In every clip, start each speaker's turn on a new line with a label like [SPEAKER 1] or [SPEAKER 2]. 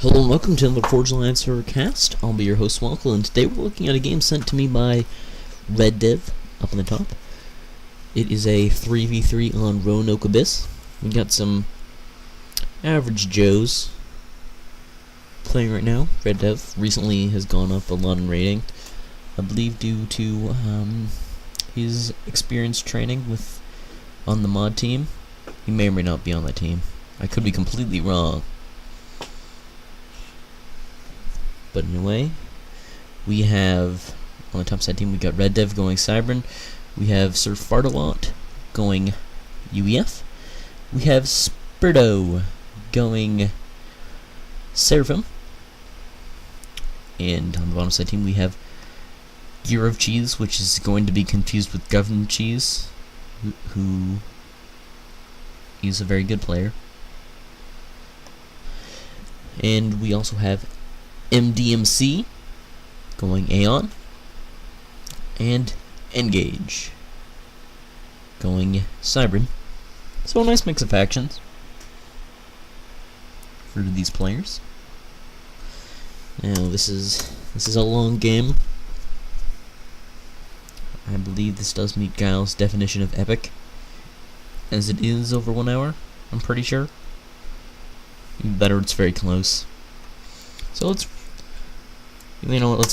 [SPEAKER 1] Hello and welcome to the Forge Alliance Servercast. I'll be your host, Swkoll, and today we're looking at a game sent to me by Red Dev, up on the top. It is a 3v3 on Roanoke Abyss. We got some average Joes playing right now. Red Dev recently has gone up a lot in rating, I believe due to his experience training on the mod team. He may or may not be on that team. I could be completely wrong. But anyway, we have, on the top side team, we got Red Dev going Cybran. We have Swkoll going UEF. We have Spirto going Seraphim. And on the bottom side team, we have Gear of Cheese, which is going to be confused with Government Cheese, who is a very good player. And we also have MDMC going Aeon, and Engage going Cybran. So a nice mix of factions for these players. Now this is a long game. I believe this does meet Guile's definition of epic, as it is over 1 hour, I'm pretty sure. Better, it's very close. So let's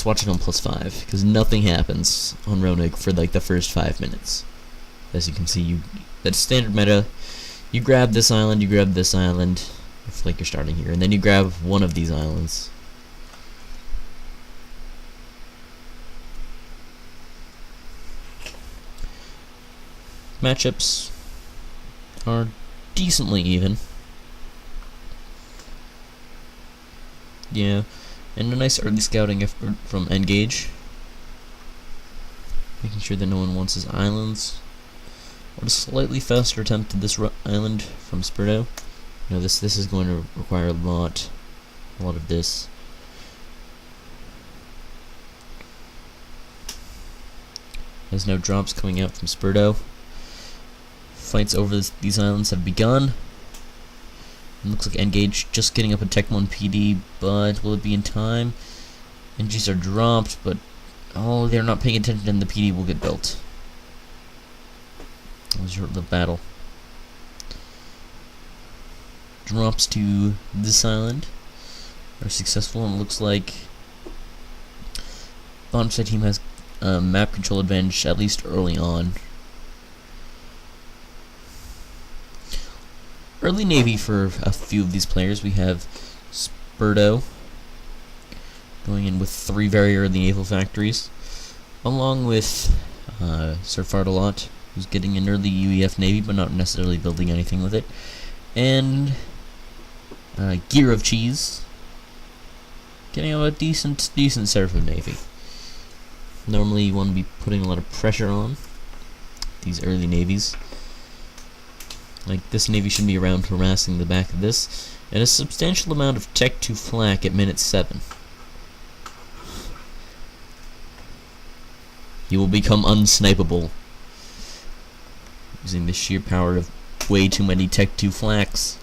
[SPEAKER 1] watch it on +5, because nothing happens on Roanoke for like the first 5 minutes. As you can see, that's standard meta. You grab this island, if like you're starting here, and then you grab one of these islands. Matchups are decently even. Yeah, and a nice early scouting effort from Engage, making sure that no one wants his islands. What a slightly faster attempt at this island from Spirto. You know, this is going to require a lot of this. There's no drops coming out from Spirto. Fights over these islands have begun. It looks like Engage just getting up a Tech 1 PD, but will it be in time? NGs are dropped, but they're not paying attention and the PD will get built. That was the battle. Drops to this island are successful, and it looks like bottom side team has map control advantage, at least early on. Early Navy for a few of these players. We have Spirto going in with 3 very early naval factories, along with Swkoll, who's getting an early UEF Navy, but not necessarily building anything with it, and Gear of Cheese getting a decent Seraphim Navy. Normally you want to be putting a lot of pressure on these early navies. Like, this navy should be around harassing the back of this, and a substantial amount of Tech 2 flak at minute 7. He will become unsnipeable, using the sheer power of way too many Tech 2 flaks.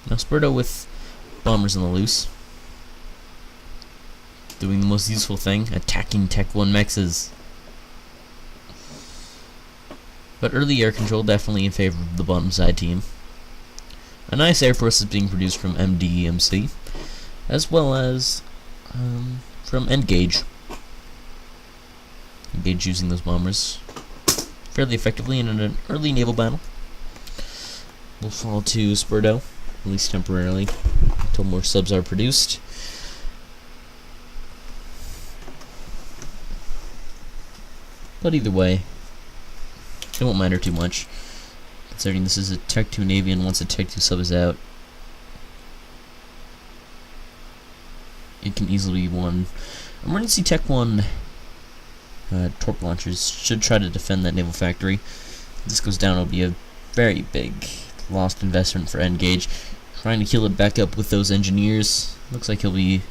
[SPEAKER 1] Now Spirto with bombers on the loose, doing the most useful thing, attacking Tech 1 mexes. But early air control definitely in favor of the bottom side team. A nice air force is being produced from MDMC, as well as from Engage. Engage using those bombers fairly effectively in an early naval battle. We'll fall to Spirto, at least temporarily, until more subs are produced. But either way, it won't matter too much, considering this is a Tech 2 Navy, and once a Tech 2 sub is out, it can easily be won. Emergency Tech 1 torp launchers should try to defend that naval factory. If this goes down, it'll be a very big lost investment for Engage. Trying to heal it back up with those engineers. Looks like he'll be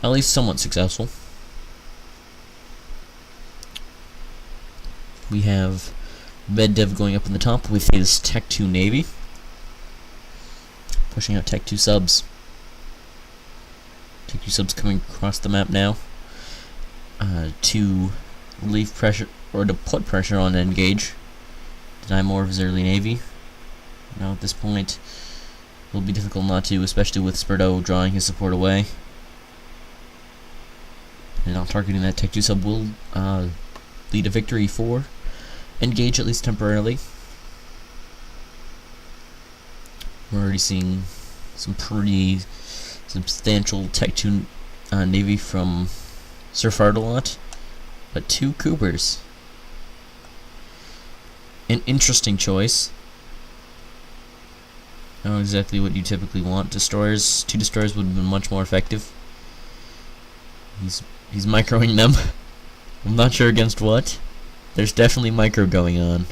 [SPEAKER 1] at least somewhat successful. We have Red Dev going up in the top with his Tech 2 Navy. pushing out Tech 2 subs. Tech 2 subs coming across the map now to relieve pressure, or to put pressure on Engage, deny more of his early navy. Now at this point, it will be difficult not to, especially with Spurdo drawing his support away. And not targeting that Tech 2 sub will lead a victory for Engage, at least temporarily. We're already seeing some pretty substantial Tech 2 navy from Sir Fardalot, but 2 Coopers. An interesting choice. Not exactly what you typically want. Destroyers, 2 destroyers would have been much more effective. He's microing them. I'm not sure against what. There's definitely micro going on.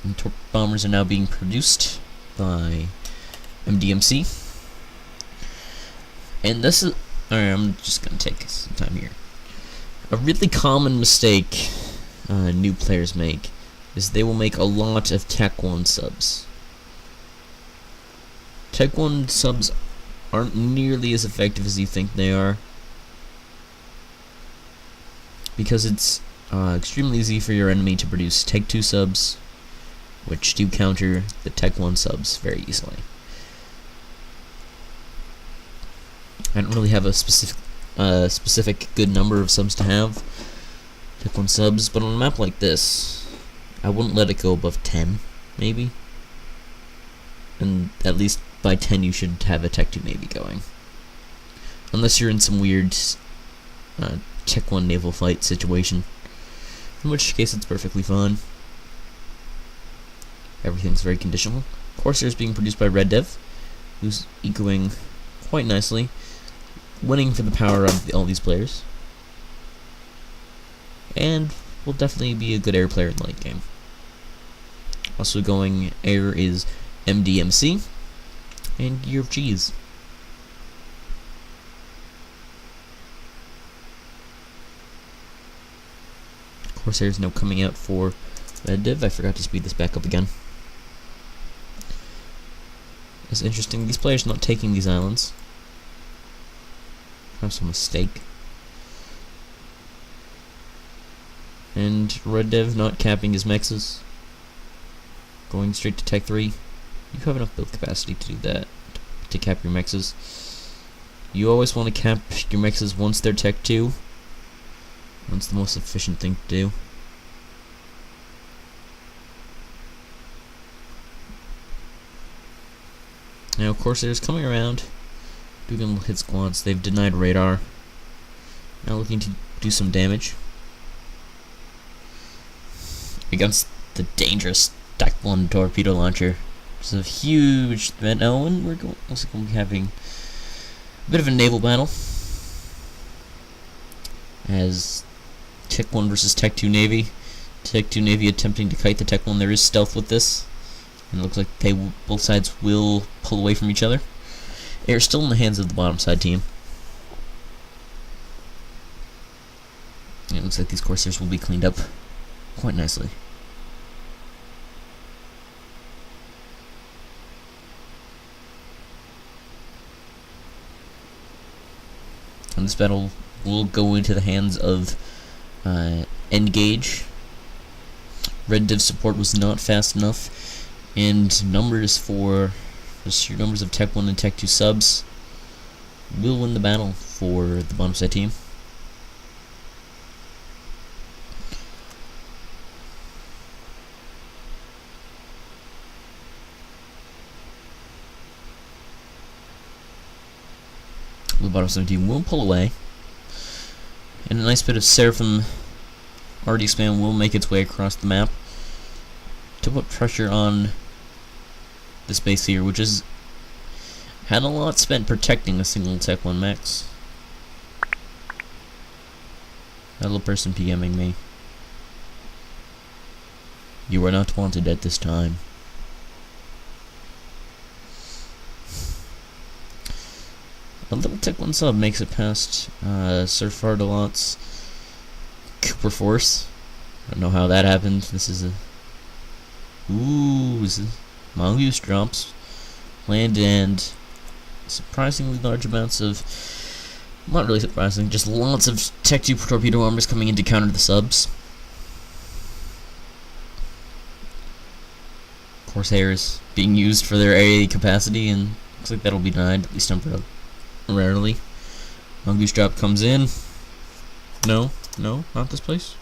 [SPEAKER 1] And torp bombers are now being produced by MDMC. And this is... Alright, I'm just gonna take some time here. A really common mistake new players make is they will make a lot of Tech 1 subs. Tech 1 subs aren't nearly as effective as you think they are, because it's extremely easy for your enemy to produce Tech 2 subs, which do counter the Tech 1 subs very easily. I don't really have a specific good number of subs to have, Tech 1 subs, but on a map like this, I wouldn't let it go above 10, maybe. And at least by 10 you should have a Tech 2 navy going. Unless you're in some weird Tech 1 naval fight situation, in which case it's perfectly fine. Everything's very conditional. Corsairs being produced by Red Dev, who's ecoing quite nicely, winning for the power of all these players, and will definitely be a good air player in the late game. Also going air is MDMC and Year of Cheese. Corsairs now coming out for Red Dev. I forgot to speed this back up again. It's interesting, these players not taking these islands. Perhaps a mistake. And Red Dev not capping his mexes. Going straight to Tech 3. You have enough build capacity to do that, to cap your mexes. You always want to cap your mexes once they're Tech 2. That's the most efficient thing to do. Now Corsairs coming around, doing little hit squads. They've denied radar. Now looking to do some damage against the dangerous Tech 1 torpedo launcher. It's a huge threat now, and we're also going to be having a bit of a naval battle as Tech 1 versus Tech 2 Navy. Tech 2 Navy attempting to kite the Tech 1. There is stealth with this, and it looks like both sides will pull away from each other. Air still in the hands of the bottom side team. And it looks like these Corsairs will be cleaned up quite nicely. And this battle will go into the hands of Engage. Red Div support was not fast enough, and numbers for the sheer numbers of Tech 1 and Tech 2 subs will win the battle for the bottom side team. The bottom side team will pull away, and a nice bit of Seraphim RD spam will make its way across the map to put pressure on this base here, which has had a lot spent protecting a single Tech 1 max. That little person PMing me. You are not wanted at this time. A little Tech 1 sub makes it past Sir Fardalot's Cooper Force. I don't know how that happened. This is a Ooh, mongoose drops. Land and surprisingly large amounts of, not really surprising, just lots of Tech 2 torpedo armors coming in to counter the subs. Corsairs being used for their AA capacity, and looks like that'll be denied, at least temporarily. Mongoose drop comes in. No, not this place.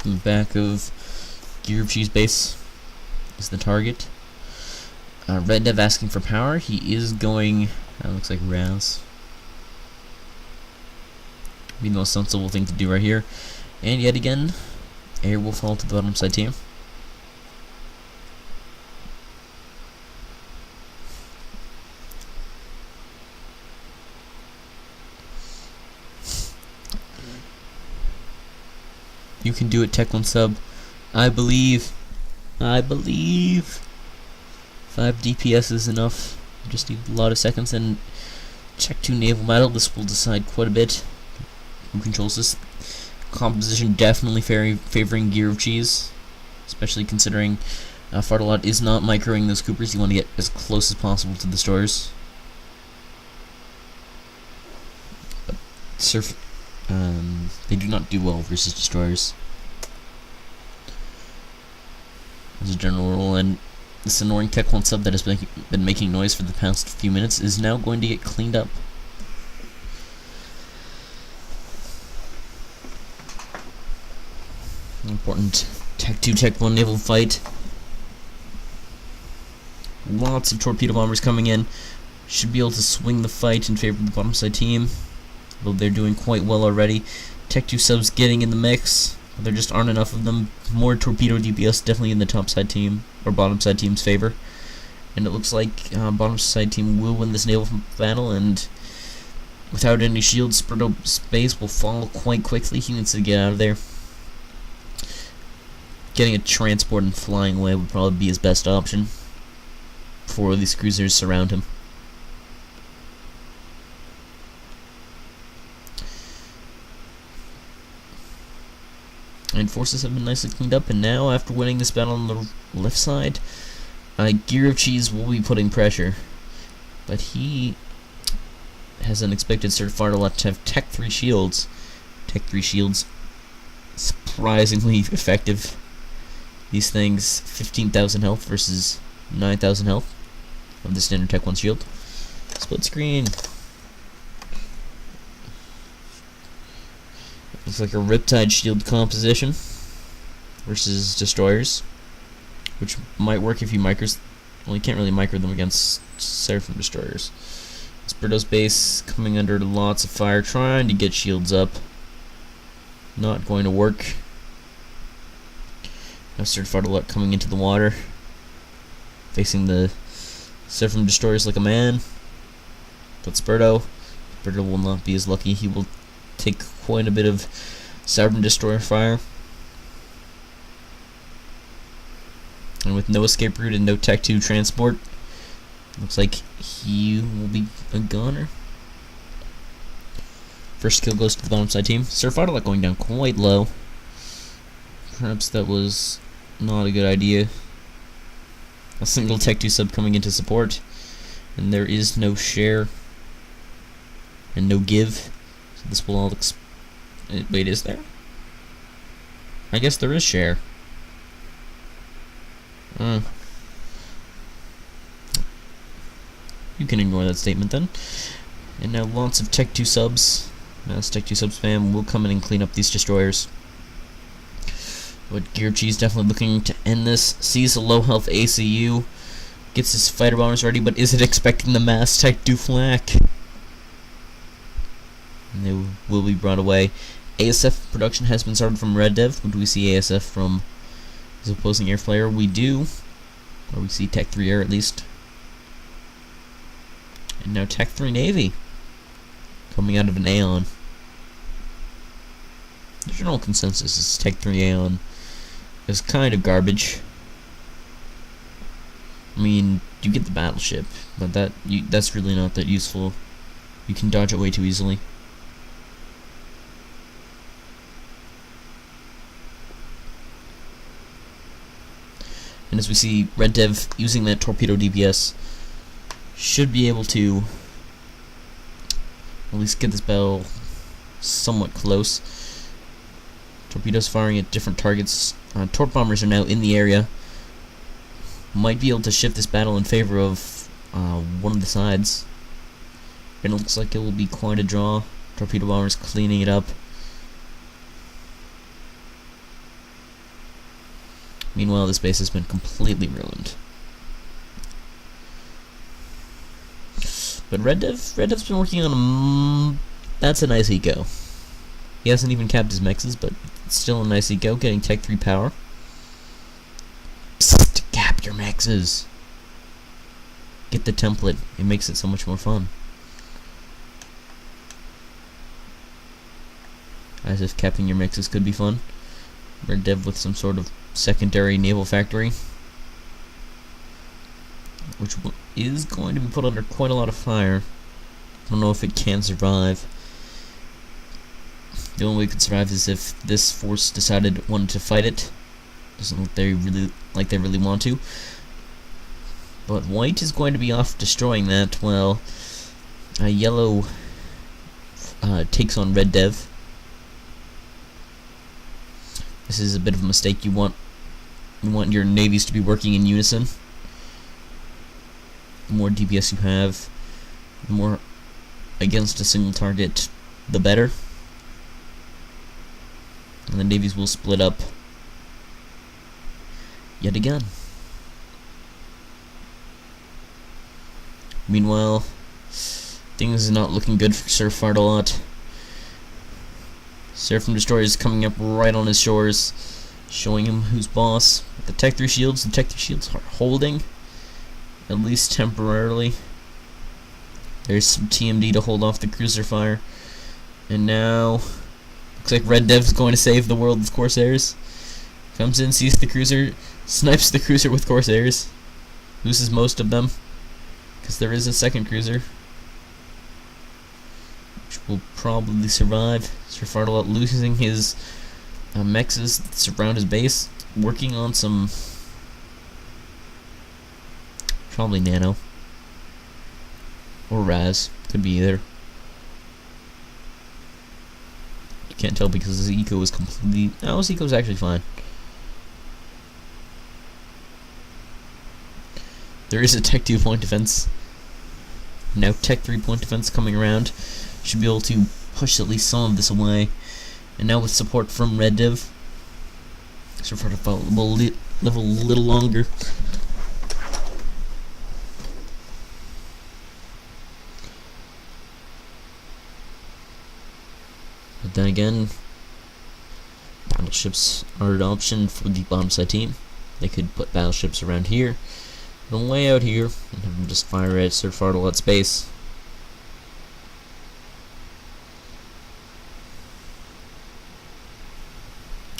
[SPEAKER 1] In the back of Gear of Cheese base is the target. Red Dev asking for power. He is going, looks like Raz. Be the most sensible thing to do right here. And yet again, air will fall to the bottom side team. You can do it, Tech 1 sub. I believe. 5 DPS is enough. Just need a lot of seconds, and Tech 2 naval battle. This will decide quite a bit who controls this. Composition definitely favoring Gear of Cheese, especially considering Fartalot is not microing those Coopers. You want to get as close as possible to the destroyers. But they do not do well versus destroyers, as a general rule, and this annoying Tech 1 sub that has been making noise for the past few minutes is now going to get cleaned up. Important Tech 2, Tech 1 naval fight. Lots of torpedo bombers coming in. Should be able to swing the fight in favor of the bottom side team, though they're doing quite well already. Tech 2 subs getting in the mix. There just aren't enough of them. More torpedo DPS definitely in the top side team, or bottom side team's favor. And it looks like bottom side team will win this naval battle, and without any shields, Spurto's base will fall quite quickly. He needs to get out of there. Getting a transport and flying away would probably be his best option before these cruisers surround him. And forces have been nicely cleaned up, and now after winning this battle on the left side, Gear of Cheese will be putting pressure, but he has an expected certified lot to have Tech 3 shields. Tech 3 shields, surprisingly effective. These things, 15,000 health versus 9,000 health of the standard Tech 1 shield. Split screen. Looks like a Riptide shield composition versus destroyers, which might work if you micros. Well, you can't really micro them against Seraphim destroyers. Spurto's base coming under lots of fire, trying to get shields up. Not going to work. Now certified alert coming into the water, facing the Seraphim destroyers like a man. But Spurto will not be as lucky. He will take quite a bit of Seraphim destroyer fire. And with no escape route and no Tech 2 transport, looks like he will be a goner. First kill goes to the bottom side team. Certified alert going down quite low. Perhaps that was not a good idea. A single Tech 2 sub coming into support, and there is no share and no give. So this will all wait, is there? I guess there is share. You can ignore that statement then. And now lots of Tech 2 subs. Mass Tech 2 sub spam will come in and clean up these destroyers. But Gear of Cheese definitely looking to end this. Sees a low health ACU. Gets his fighter bombers ready, but isn't expecting the mass Tech 2 flak. And they will be brought away. ASF production has been started from Red Dev. Do we see ASF from his opposing air flyer? We do. Or we see Tech 3 Air at least. And now Tech 3 Navy. Coming out of an Aeon. The general consensus is Tech 3 Aeon is kind of garbage. I mean, you get the battleship, but that's really not that useful. You can dodge it way too easily. And as we see, Red Dev using that torpedo DPS should be able to at least get this battle somewhat close. Torpedoes firing at different targets. Torp bombers are now in the area. Might be able to shift this battle in favor of one of the sides. And it looks like it will be quite a draw. Torpedo bombers cleaning it up. Meanwhile, this base has been completely ruined. But Red Dev's been working on that's a nice eco. He hasn't even capped his mexes, but it's still a nice eco, getting Tech 3 power. Psst, cap your mexes. Get the template. It makes it so much more fun. As if capping your mexes could be fun. Red Dev with some sort of secondary naval factory, which is going to be put under quite a lot of fire. I don't know if it can survive. The only way it could survive is if this force wanted to fight it. Doesn't look they really want to. But white is going to be off destroying that while yellow takes on Red Dev. This is a bit of a mistake. You want your navies to be working in unison. The more DPS you have, the more against a single target, the better. And the navies will split up yet again. Meanwhile, things are not looking good for Sir Fardalot. Seraphim Destroyers coming up right on his shores, showing him who's boss. The Tech 3 shields are holding, at least temporarily. There's some TMD to hold off the cruiser fire. And now, looks like Red Dev's going to save the world with Corsairs. Comes in, sees the cruiser, snipes the cruiser with Corsairs. Loses most of them, because there is a second cruiser, which will probably survive. Sir Fardalot losing his mexes that surround his base, working on some probably nano or Raz, could be either. You can't tell because his eco is completely. No, his eco is actually fine. There is a Tech 2 point defense. Now Tech 3 point defense coming around. Should be able to push at least some of this away. And now with support from Red Dev, Sir Fardalot will live a little longer. But then again, battleships are an option for the bottom side team. They could put battleships around here, and way out here, and have them just fire at Sir Fardalot's base.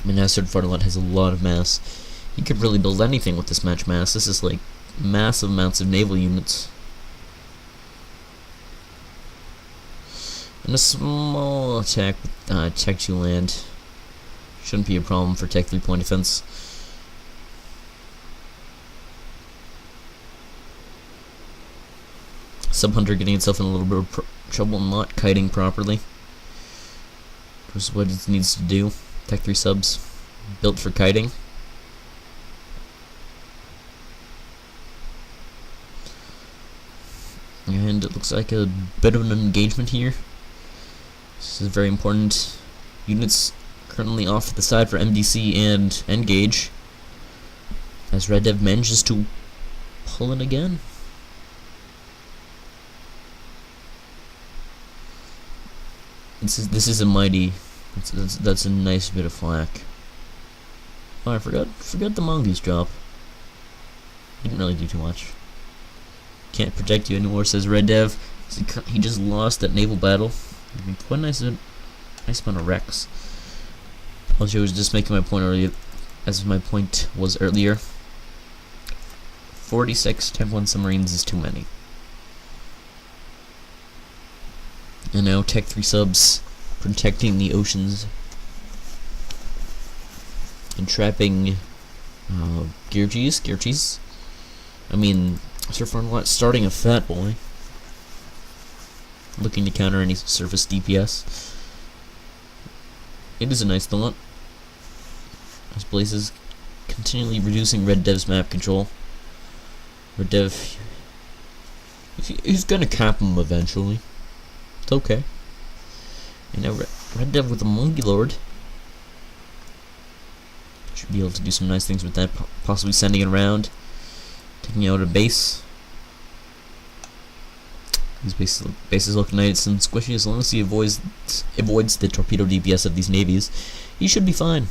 [SPEAKER 1] I mean, now Sir Fardalot has a lot of mass. He could really build anything with this much mass. This is like massive amounts of naval units. And a small attack with Tech 2 land shouldn't be a problem for Tech 3 point defense. Subhunter getting itself in a little bit of trouble not kiting properly. Which is what it needs to do. Tech 3 subs built for kiting. And it looks like a bit of an engagement here. This is very important. Units currently off to the side for MDC and Engage, as Red Dev manages to pull it again. This is a mighty. That's a nice bit of flak. Oh, I forgot the mongoose drop. Didn't really do too much. Can't protect you anymore, says Red Dev. He just lost that naval battle. Quite a nice amount of wrecks. I was just making my point earlier, as my point was earlier. 46 Templin submarines is too many. And now Tech 3 subs protecting the oceans and trapping Gear cheese. I mean, Sir Farnlot starting a fat boy. Looking to counter any surface DPS. It is a nice thought. As Blaze is continually reducing Red Dev's map control. Red Dev, he's gonna cap him eventually. It's okay. And now Red Dev with the Monkey Lord should be able to do some nice things with that, possibly sending it around, taking out a base. These bases look nice and squishy. As long as he avoids the torpedo DPS of these navies, he should be fine.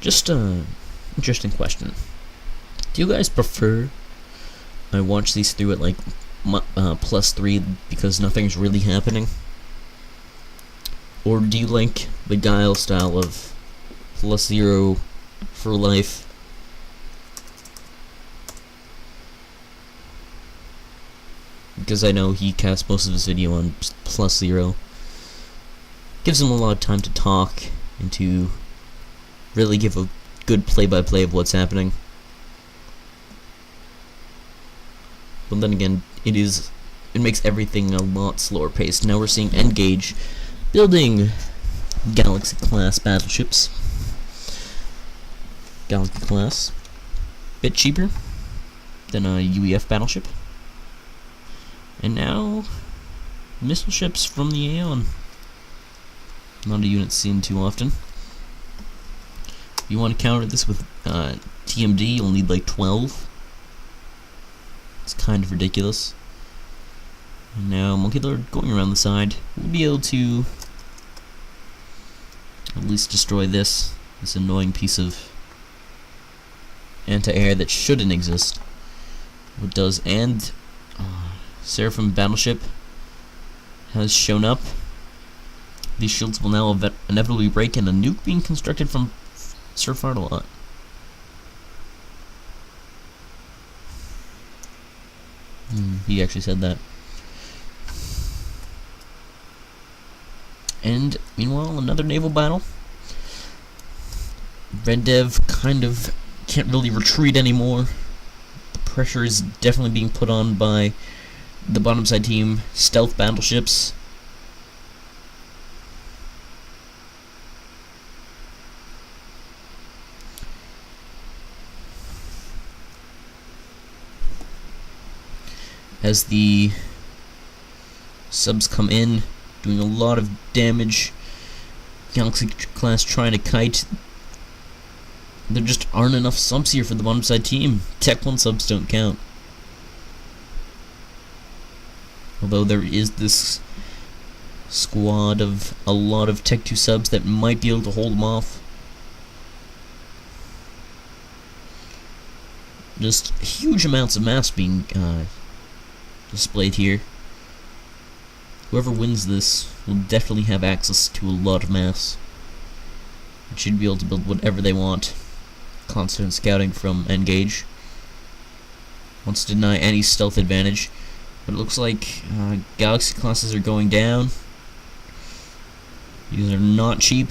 [SPEAKER 1] Just an interesting question. Do you guys prefer I watch these through at like +3 because nothing's really happening? Or do you like the Guile style of +0 for life? Because I know he casts most of his video on +0. Gives him a lot of time to talk and to really give a good play-by-play of what's happening. But then again, it makes everything a lot slower paced. Now we're seeing Engage building Galaxy class battleships. Galaxy class, bit cheaper than a UEF battleship. And now missile ships from the Aeon. Not a unit seen too often. If you want to counter this with TMD, you'll need like 12. It's kind of ridiculous. And now Monkey Lord going around the side will be able to at least destroy this annoying piece of anti-air that shouldn't exist. What does, and Seraphim battleship has shown up. These shields will now inevitably break, and a nuke being constructed from Sir Farnlot. He actually said that. And meanwhile, another naval battle. Red Dev kind of can't really retreat anymore. The pressure is definitely being put on by the bottom side team stealth battleships. As the subs come in, doing a lot of damage. Galaxy class trying to kite. There just aren't enough subs here for the bottom side team. Tech 1 subs don't count. Although there is this squad of a lot of Tech 2 subs that might be able to hold them off. Just huge amounts of mass being displayed here. Whoever wins this will definitely have access to a lot of mass. They should be able to build whatever they want. Constant scouting from Engage. Wants to deny any stealth advantage. But it looks like Galaxy classes are going down. These are not cheap.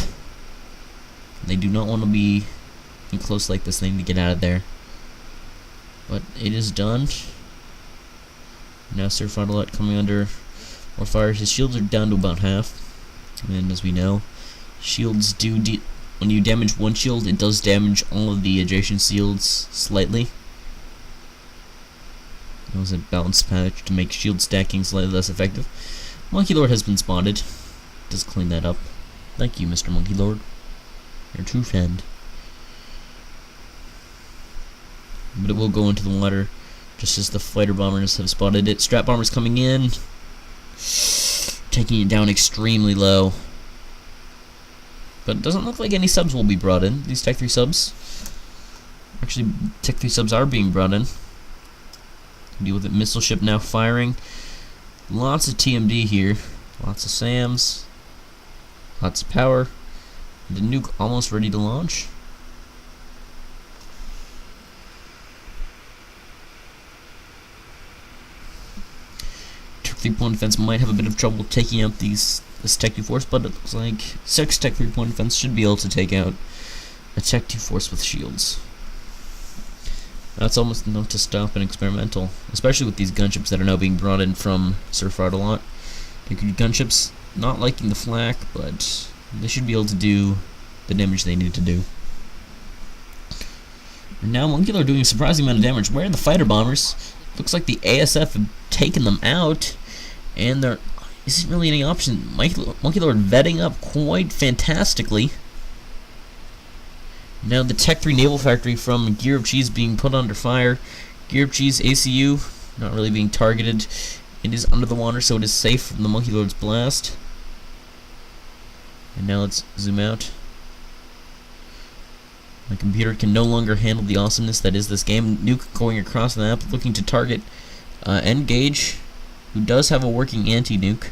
[SPEAKER 1] They do not want to be close like this. They need to get out of there. But it is done. Now Sir Farnlot coming under more fire. His shields are down to about half. And as we know, shields do when you damage one shield, it does damage all of the adjacent shields slightly. That was a balanced patch to make shield stacking slightly less effective. Monkey Lord has been spotted. Just clean that up. Thank you, Mr. Monkey Lord. You're a true friend. But it will go into the water just as the fighter bombers have spotted it. Strat bombers coming in, taking it down extremely low. But it doesn't look like any subs will be brought in. These Tech 3 subs. Actually, Tech 3 subs are being brought in. Deal with it. Missile ship now firing. Lots of TMD here. Lots of SAMs. Lots of power. The nuke almost ready to launch. 3-point defense might have a bit of trouble taking out this Tech 2 force, but it looks like 6 Tech 3-point defense should be able to take out a Tech 2 force with shields. That's almost enough to stop an experimental, especially with these gunships that are now being brought in from Sir Fartalot. The gunships not liking the flak, but they should be able to do the damage they need to do. And now Monkeylord are doing a surprising amount of damage. Where are the fighter bombers? Looks like the ASF have taken them out, and there isn't really any option. Monkeylord vetting up quite fantastically. Now the Tech 3 Naval Factory from Gear of Cheese being put under fire. Gear of Cheese ACU not really being targeted. It is under the water, so it is safe from the Monkeylord's blast. And now let's zoom out. My computer can no longer handle the awesomeness that is this game. Nuke going across the map, looking to target Engage, who does have a working anti-nuke.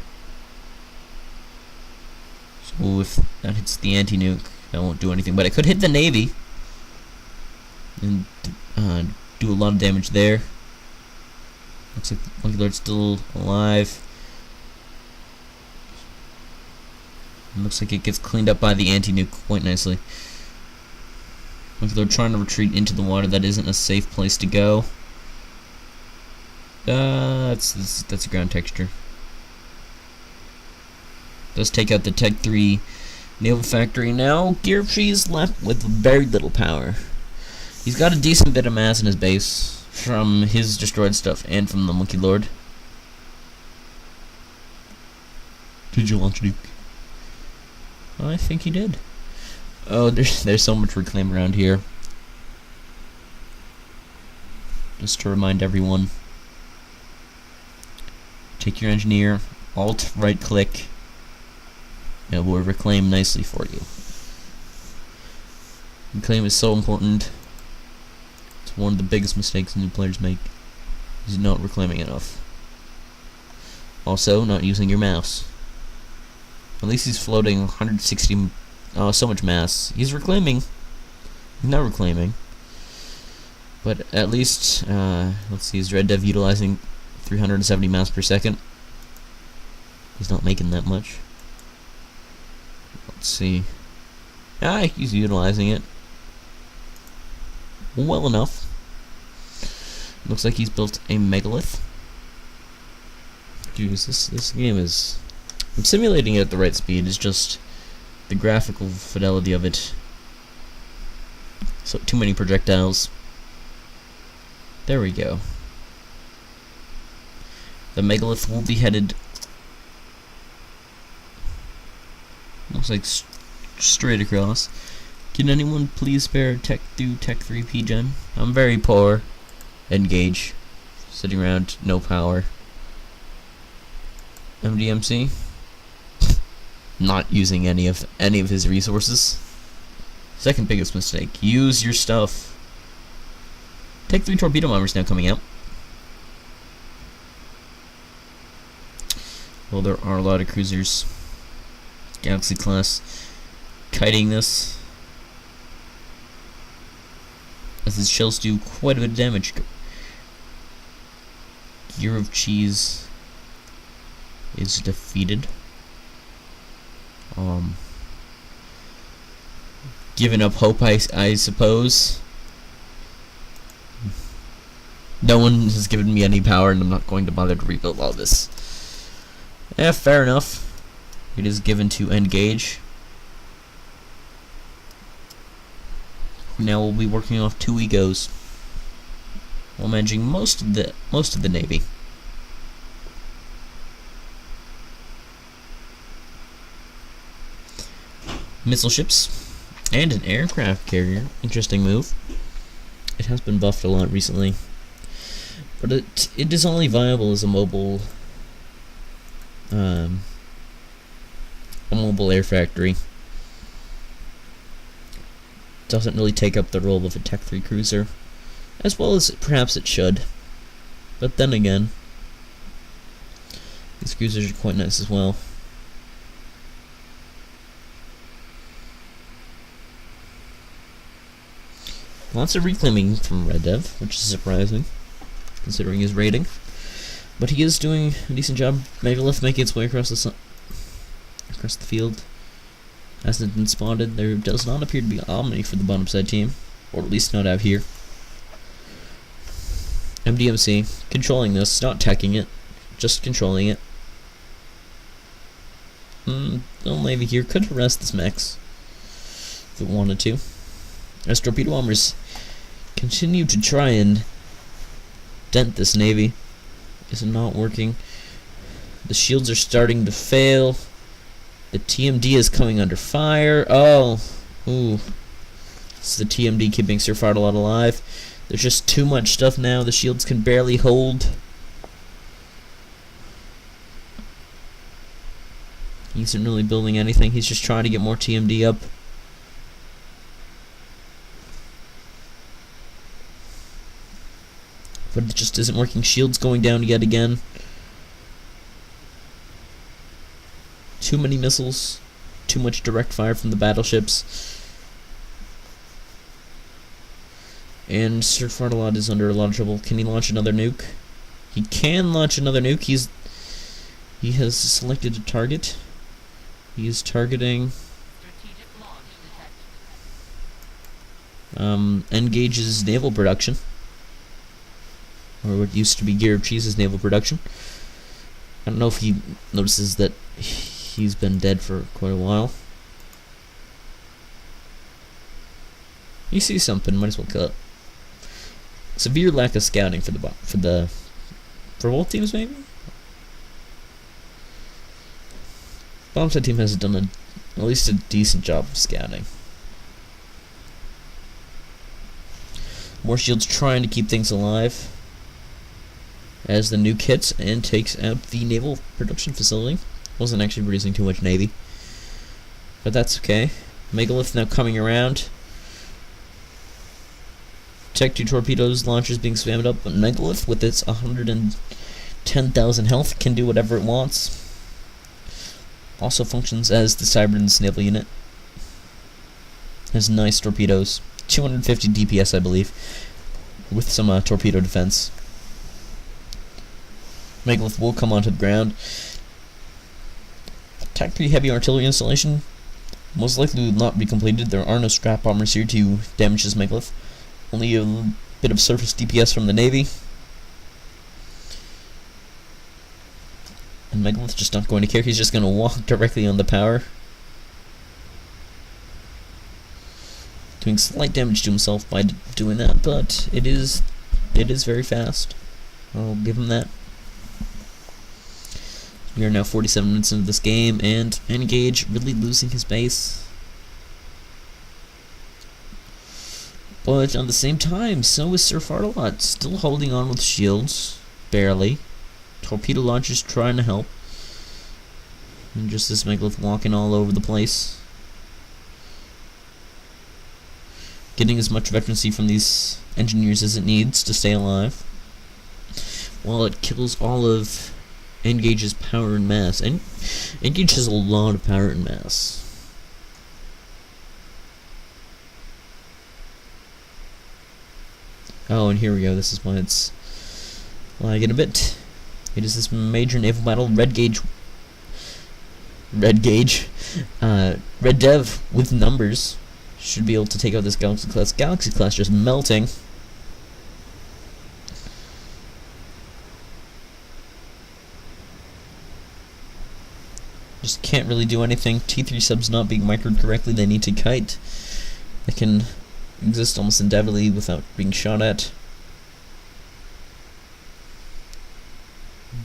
[SPEAKER 1] So if that hits the anti-nuke, that won't do anything, but it could hit the Navy and do a lot of damage there. Looks like Monkeylord's still alive. It looks like it gets cleaned up by the anti-nuke quite nicely. Monkeylord trying to retreat into the water. That isn't a safe place to go. That's a ground texture. Does take out the Tech 3 Naval Factory. Now Gear of Cheese left with very little power. He's got a decent bit of mass in his base from his destroyed stuff and from the Monkeylord. Did you launch a nuke? I think he did. Oh, there's so much reclaim around here. Just to remind everyone, take your engineer, alt right click, and it will reclaim nicely for you. Reclaim is so important. It's one of the biggest mistakes new players make, is not reclaiming enough. Also, not using your mouse. At least he's floating 160. Oh, so much mass. He's reclaiming. He's not reclaiming. But at least, let's see, is Red Dev utilizing 370 mass per second? He's not making that much. Let's see. He's utilizing it well enough. Looks like he's built a megalith. Jeez, this game is... I'm simulating it at the right speed. It's just the graphical fidelity of it. So too many projectiles. There we go. The megalith will be headed, looks like straight across. Can anyone please spare Tech 3 P-Gen? I'm very poor. Engage. Sitting around, no power. MDMC. Not using any of his resources. Second biggest mistake. Use your stuff. Tech 3 torpedo bombers now coming out. Well, there are a lot of cruisers. Galaxy class kiting this, as his shells do quite a bit of damage. Gear of Cheese is defeated. Giving up hope, I suppose. No one has given me any power, and I'm not going to bother to rebuild all this. Fair enough. It is given to Engage. Now we'll be working off 2 egos while managing most of the Navy. Missile ships and an aircraft carrier. Interesting move. It has been buffed a lot recently, but it is only viable as a mobile air factory. Doesn't really take up the role of a Tech 3 cruiser, as well as perhaps it should. But then again, these cruisers are quite nice as well. Lots of reclaiming from Red Dev, which is surprising, considering his rating. But he is doing a decent job. Megalith making its way across the field. Hasn't been spotted. There does not appear to be Omni for the bottom side team, or at least not out here. MDMC controlling this, not teching it, just controlling it. Little Navy here could harass this mechs if it wanted to. As torpedo bombers continue to try and dent this Navy. Is it not working? The shields are starting to fail. The TMD is coming under fire. Oh, ooh. This is the TMD keeping Sir Fartalot alive. There's just too much stuff now. The shields can barely hold. He isn't really building anything. He's just trying to get more TMD up. But it just isn't working. Shields going down yet again. Too many missiles. Too much direct fire from the battleships. And Sir Fartalot is under a lot of trouble. Can he launch another nuke? He can launch another nuke. He has selected a target. He is targeting Engage's naval production. Or what used to be Gear of Cheese's naval production. I don't know if he notices that he's been dead for quite a while. You see something, might as well cut. Severe lack of scouting for both teams, maybe. Bottom side team has done at least a decent job of scouting. More shields trying to keep things alive as the nuke hits and takes out the naval production facility. Wasn't actually producing too much Navy, but that's okay. Megalith now coming around. Tech 2 torpedoes launchers being spammed up, but Megalith with its 110,000 health can do whatever it wants. Also functions as the Cybern's naval unit. Has nice torpedoes, 250 DPS I believe, with some torpedo defense. Megalith will come onto the ground. Attack 3 heavy artillery installation most likely will not be completed. There are no strap bombers here to damage this Megalith. Only a bit of surface DPS from the Navy. And Megalith just not going to care. He's just going to walk directly on the power. Doing slight damage to himself by doing that, but it is very fast. I'll give him that. We are now 47 minutes into this game, and Engage really losing his base. But at the same time, so is Sir Fartalot, still holding on with shields, barely. Torpedo launchers trying to help. And just this Megalith walking all over the place. Getting as much veterancy from these engineers as it needs to stay alive. While it kills all of Engage's power and mass. And Engage has a lot of power and mass. Oh, and here we go. This is why it's lagging a bit. It is this major naval battle. Red Dev with numbers should be able to take out this Galaxy class. Galaxy class just melting. Just can't really do anything. T3 subs not being microed correctly. They need to kite. They can exist almost indefinitely without being shot at.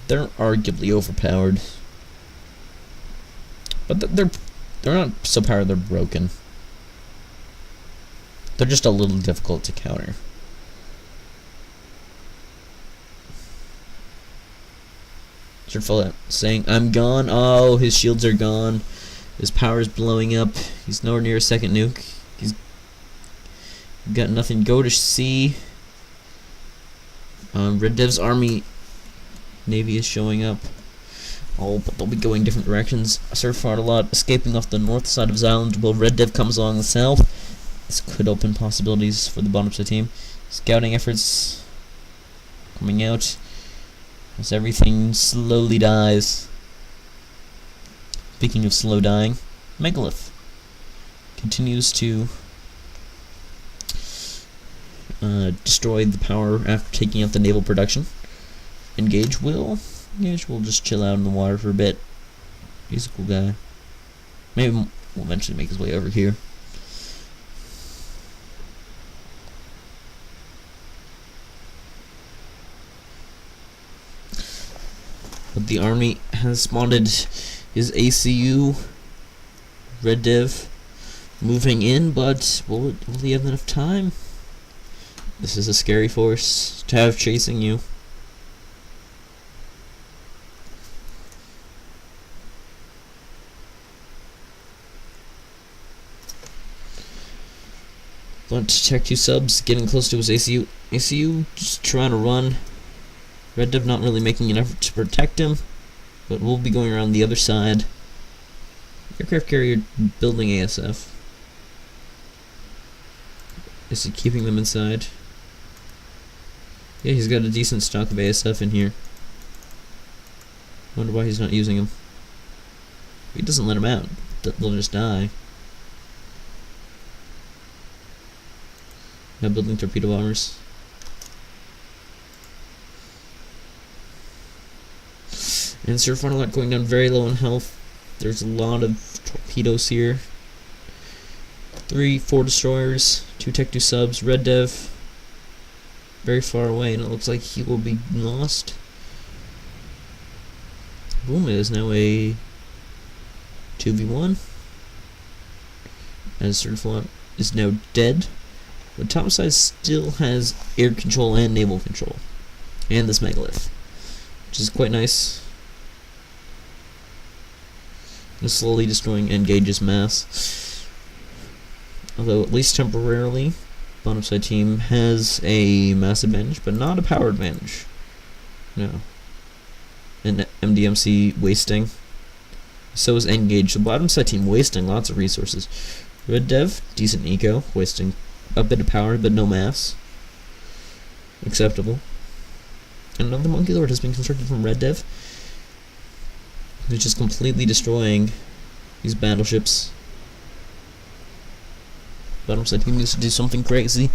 [SPEAKER 1] They're arguably overpowered, but they're not so powered they're broken. They're just a little difficult to counter. Sir saying, "I'm gone." Oh, his shields are gone. His power is blowing up. He's nowhere near a second nuke. He's got nothing. Go to sea. Red Dev's army Navy is showing up. Oh, but they'll be going different directions. Sir Fartalot escaping off the north side of his island while Red Dev comes along the south. This could open possibilities for the bottom side team. Scouting efforts coming out. as everything slowly dies. Speaking of slow dying, Megalith continues to destroy the power after taking out the naval production. Engage will just chill out in the water for a bit. He's a cool guy. Maybe we'll eventually make his way over here. But the army has spotted his ACU Red Div moving in, but will he have enough time? This is a scary force to have chasing you. But Tech 2 subs getting close to his ACU. ACU just trying to run. Red Div not really making an effort to protect him, but we'll be going around the other side. Aircraft carrier building ASF. Is he keeping them inside? Yeah, he's got a decent stock of ASF in here. Wonder why he's not using them. He doesn't let them out. They'll just die. Now building torpedo bombers. And Swkoll going down very low on health. There's a lot of torpedoes here. 4 destroyers, 2 Tech 2 subs, Red Dev very far away, and it looks like he will be lost. Boom, it is now a 2v1. As Swkoll is now dead. But Topside still has air control and naval control. And this Megalith, which is quite nice. And slowly destroying Engage's mass. Although, at least temporarily, bottom side team has a mass advantage, but not a power advantage. No. And MDMC wasting. So is Engage. The bottom side team wasting lots of resources. Red Dev, decent eco, wasting a bit of power, but no mass. Acceptable. And another Monkey Lord has been constructed from Red Dev, which is completely destroying these battleships. Bottom side team needs to do something crazy.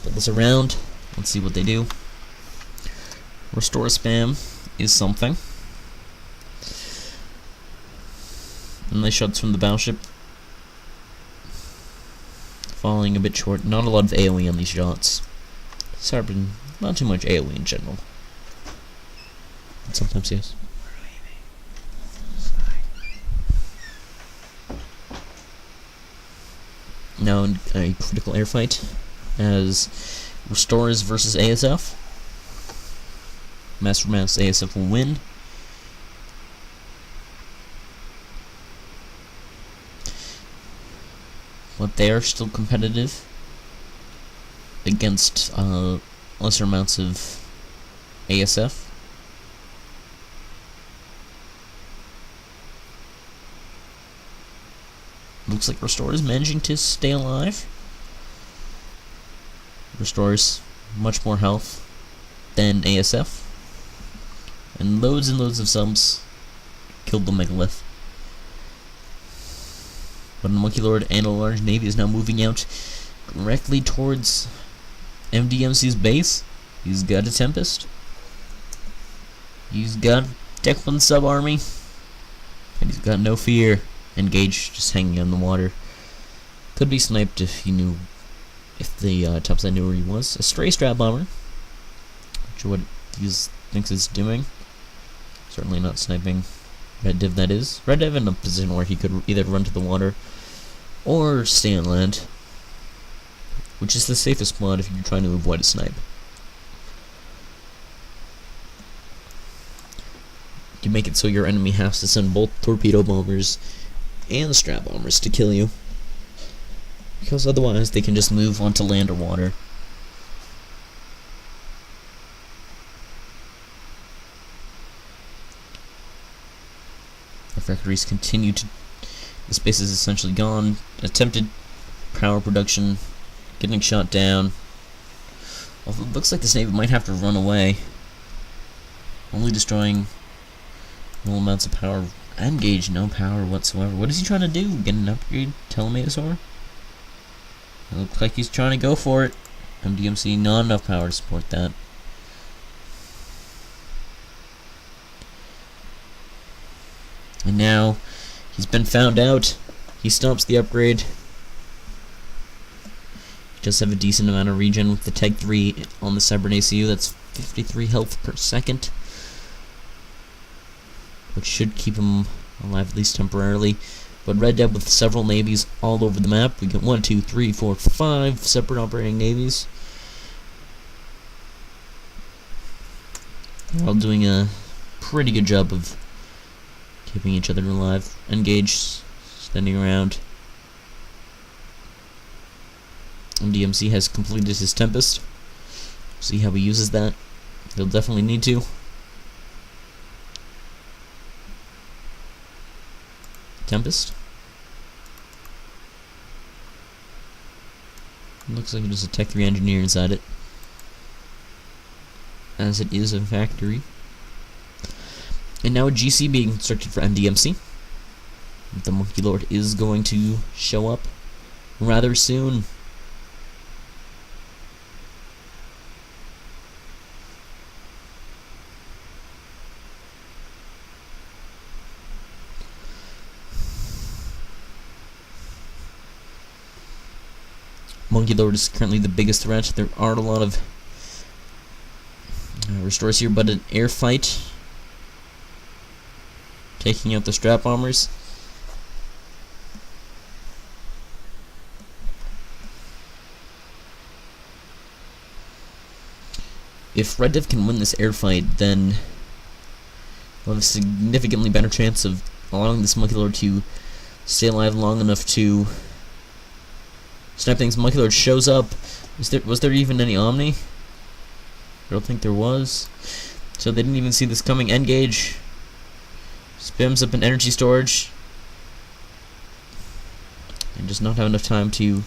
[SPEAKER 1] Put this around. Let's see what they do. Restore spam is something. And nice shots from the battleship. Falling a bit short. Not a lot of AoE on these shots. Sarpin, not too much AoE in general. But sometimes yes. Now in a critical air fight as Restores versus ASF. Mass for mass, ASF will win. But they are still competitive against lesser amounts of ASF. Looks like Restore is managing to stay alive. Restore's much more health than ASF. And loads of subs killed the Megalith. But a Monkey Lord and a large navy is now moving out directly towards MDMC's base. He's got a Tempest. He's got Tech 1 sub army. And he's got no fear. Engage just hanging on the water. Could be sniped if he knew, if the topside knew where he was. A stray strap bomber, which is what he thinks it's doing. Certainly not sniping Red Div, that is. Red Div in a position where he could either run to the water or stay on land, which is the safest spot if you're trying to avoid a snipe. You make it so your enemy has to send both torpedo bombers and strap bombers to kill you, because otherwise they can just move onto land or water. The factories continue to... The space is essentially gone. Attempted power production getting shot down. Although it looks like this navy might have to run away. only destroying no amounts of power. Engage, no power whatsoever. What is he trying to do? Get an upgrade? Telemasaur? It looks like he's trying to go for it. MDMC, not enough power to support that. And now, he's been found out. He stops the upgrade. He does have a decent amount of regen with the Tag 3 on the Cybern ACU. That's 53 health per second, which should keep him alive at least temporarily. But Red Dead with several navies all over the map. We get 1, 2, 3, 4, 5 separate operating navies. They're all doing a pretty good job of keeping each other alive. Engage, standing around. MDMC has completed his Tempest. See how he uses that. He'll definitely need to. Tempest. Looks like there's a Tech 3 engineer inside it, as it is a factory. And now a GC being constructed for MDMC. The Monkey Lord is going to show up rather soon. Monkey Lord is currently the biggest threat. There aren't a lot of restores here, but an air fight taking out the strap bombers. If Red Dev can win this air fight, then we'll have a significantly better chance of allowing this Monkey Lord to stay alive long enough to snap things. Monkey Lord shows up. Was there even any Omni? I don't think there was. So they didn't even see this coming. Engage. Spams up an energy storage. And does not have enough time to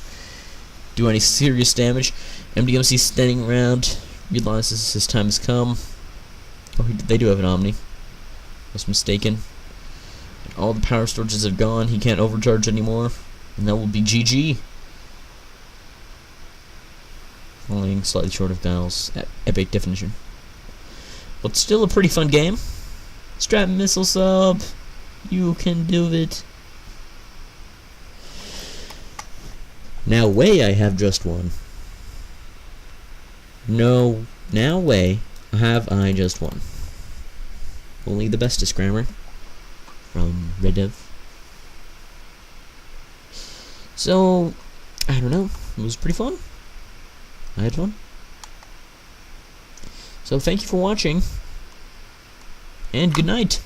[SPEAKER 1] do any serious damage. MDMC standing around. Realizes his time has come. Oh, they do have an Omni. I was mistaken. And all the power storages have gone. He can't overcharge anymore. And that will be GG. Falling slightly short of Dial's epic definition. But still a pretty fun game. Strap missile sub. You can do it. Now way I have just won. No, now way have I just won. Only the bestest grammar from Red Dev. So, I don't know. It was pretty fun. I had fun. So thank you for watching, and good night.